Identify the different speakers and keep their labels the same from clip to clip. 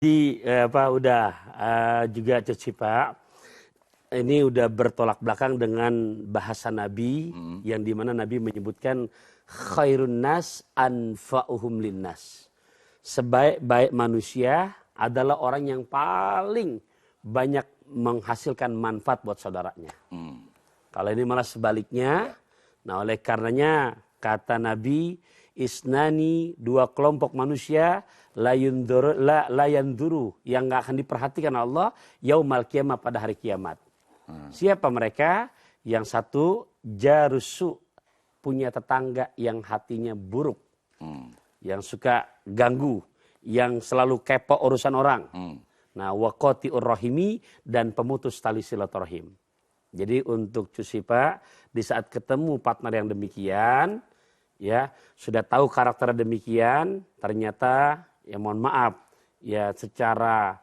Speaker 1: Udah juga cuci Pak. Ini udah bertolak belakang dengan bahasa Nabi yang dimana Nabi menyebutkan khairun nas anfa'uhum linnas. Sebaik-baik manusia adalah orang yang paling banyak menghasilkan manfaat buat saudaranya. Kalau ini malah sebaliknya. Nah, oleh karenanya kata Nabi, isnani, dua kelompok manusia la yanduru yang nggak akan diperhatikan Allah yaumal qiyamah pada hari kiamat. Siapa mereka? Yang satu jarusu, punya tetangga yang hatinya buruk, yang suka ganggu, yang selalu kepo urusan orang. Nah, waqati'ur rahimi, dan pemutus tali silaturahim. Jadi untuk Cusipa, di saat ketemu partner yang demikian, ya sudah tahu karakter demikian, ternyata ya mohon maaf, ya secara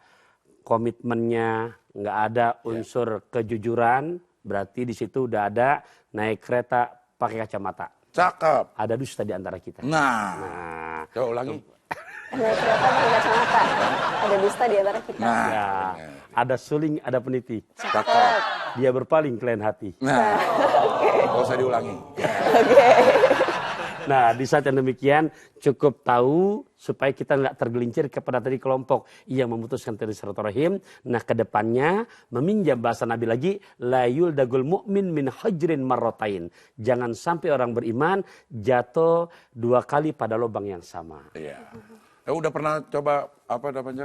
Speaker 1: komitmennya nggak ada unsur kejujuran, berarti di situ udah ada naik kereta pakai kacamata.
Speaker 2: Cakep.
Speaker 1: Ada dusta di antara kita.
Speaker 2: Nah. Coba ulangi.
Speaker 3: Naik kereta pakai kacamata. Ada dusta di antara kita.
Speaker 2: Nah.
Speaker 1: Ya, ada suling, ada peniti.
Speaker 2: Cakep.
Speaker 1: Dia berpaling ke lain hati.
Speaker 2: Nah. Gak usah diulangi.
Speaker 3: Oke.
Speaker 1: Nah, di saat yang demikian cukup tahu supaya kita nggak tergelincir kepada tadi kelompok yang memutuskan tali silaturahim. Nah, kedepannya meminjam bahasa Nabi lagi, la yuldagul mu'min min hajrin marratain. Jangan sampai orang beriman jatuh dua kali pada lubang yang sama.
Speaker 2: Iya. Udah pernah coba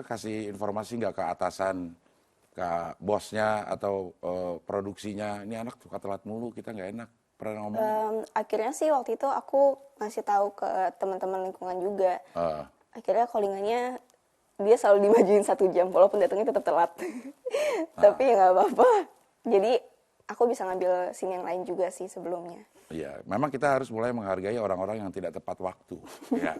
Speaker 2: kasih informasi nggak ke atasan, ke bosnya atau produksinya, ini anak suka telat mulu, kita nggak enak. Pernah ngomong?
Speaker 3: Akhirnya sih waktu itu aku ngasih tahu ke teman-teman lingkungan juga. Akhirnya callingannya dia selalu dimajuin 1 jam walaupun datangnya tetap telat. Tapi ya nggak apa-apa. Jadi aku bisa ngambil scene yang lain juga sih sebelumnya.
Speaker 2: Iya, memang kita harus mulai menghargai orang-orang yang tidak tepat waktu. Ya.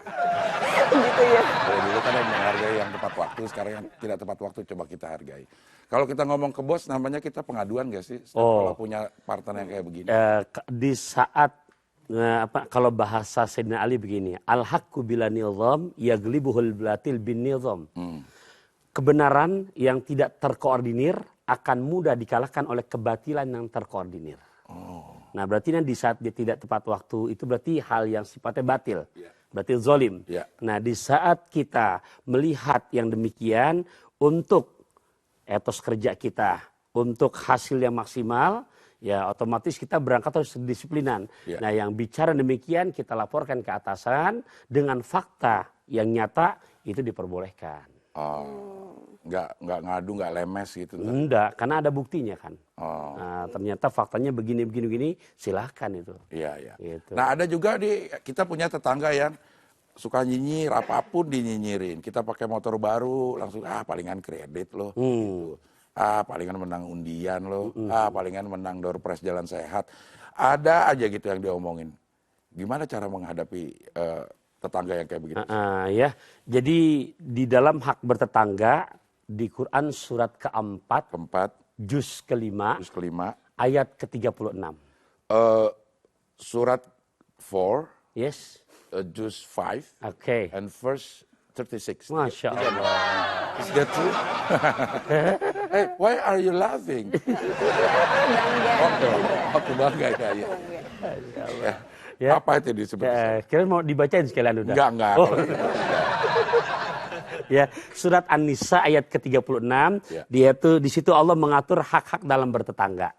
Speaker 3: Gitu ya.
Speaker 2: Kalau dulu kan yang menghargai yang tepat waktu, sekarang yang tidak tepat waktu coba kita hargai. Kalau kita ngomong ke bos, namanya kita pengaduan gak sih? Kalau punya partner yang kayak begini.
Speaker 1: Di saat kalau bahasa Sayyidina Ali begini, al-haqqu bila nizam yaglibuhul batil bin nizam. Kebenaran yang tidak terkoordinir akan mudah dikalahkan oleh kebatilan yang terkoordinir. Nah, berarti di saat dia tidak tepat waktu itu berarti hal yang sifatnya batil. Berarti zolim. Nah, di saat kita melihat yang demikian untuk etos kerja kita, untuk hasil yang maksimal, ya otomatis kita berangkat harus kedisiplinan. Nah, yang bicara demikian kita laporkan ke atasan dengan fakta yang nyata, itu diperbolehkan.
Speaker 2: Nggak ngadu, nggak lemes gitu.
Speaker 1: Enggak, karena ada buktinya kan. Nah, ternyata faktanya begini, silahkan itu.
Speaker 2: Iya.
Speaker 1: Gitu.
Speaker 2: Nah, ada juga kita punya tetangga yang suka nyinyir, apapun dinyinyirin. Kita pakai motor baru, langsung palingan kredit loh. Gitu. Palingan menang undian loh. Palingan menang door prize jalan sehat. Ada aja gitu yang diomongin. Gimana cara menghadapi tetangga yang kayak begitu?
Speaker 1: Ya, jadi di dalam hak bertetangga di Quran surat keempat, juz kelima, ayat ke-36.
Speaker 2: Surat 4,
Speaker 1: yes,
Speaker 2: juz 5, and verse 36.
Speaker 1: Masya Allah.
Speaker 2: Is that true? Hey, why are you laughing? Oke, bangga ya. Ya. Apa itu disebut?
Speaker 1: Kira mau dibacain sekalian udah?
Speaker 2: Enggak.
Speaker 1: Ya, surat An-Nisa ayat ke-36, dia tuh di situ Allah mengatur hak-hak dalam bertetangga.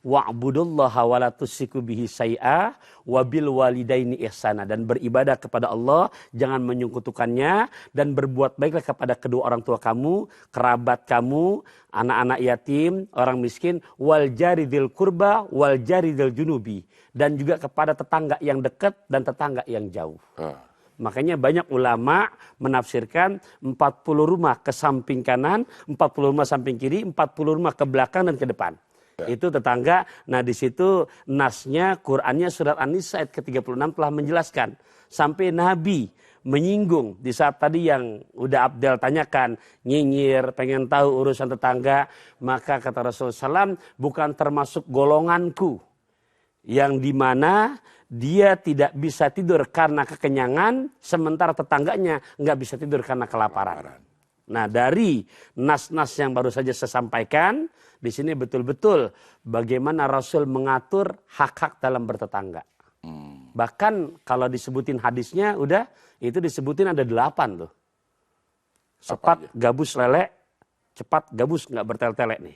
Speaker 1: Wa'budullaha wa la tusyriku bihi syai'a wa bil walidaini ihsana, dan beribadah kepada Allah, jangan menyekutukannya, dan berbuat baiklah kepada kedua orang tua kamu, kerabat kamu, anak-anak yatim, orang miskin, wal jari dzil qurba wal jari dzil junubi, dan juga kepada tetangga yang dekat dan tetangga yang jauh. Makanya banyak ulama menafsirkan 40 rumah ke samping kanan, 40 rumah samping kiri, 40 rumah ke belakang dan ke depan. Itu tetangga. Nah, di situ nasnya, Qur'annya surat An-Nisa ayat ke-36 telah menjelaskan. Sampai Nabi menyinggung di saat tadi yang udah Abdel tanyakan, nyinyir, pengen tahu urusan tetangga, maka kata Rasulullah SAW, bukan termasuk golonganku yang dimana dia tidak bisa tidur karena kekenyangan, sementara tetangganya nggak bisa tidur karena kelaparan. Nah, dari nas-nas yang baru saja saya sampaikan, di sini betul-betul bagaimana Rasul mengatur hak-hak dalam bertetangga. Bahkan kalau disebutin hadisnya, udah itu disebutin ada 8 tuh. Cepat gabus lele, cepat gabus nggak bertele-tele nih.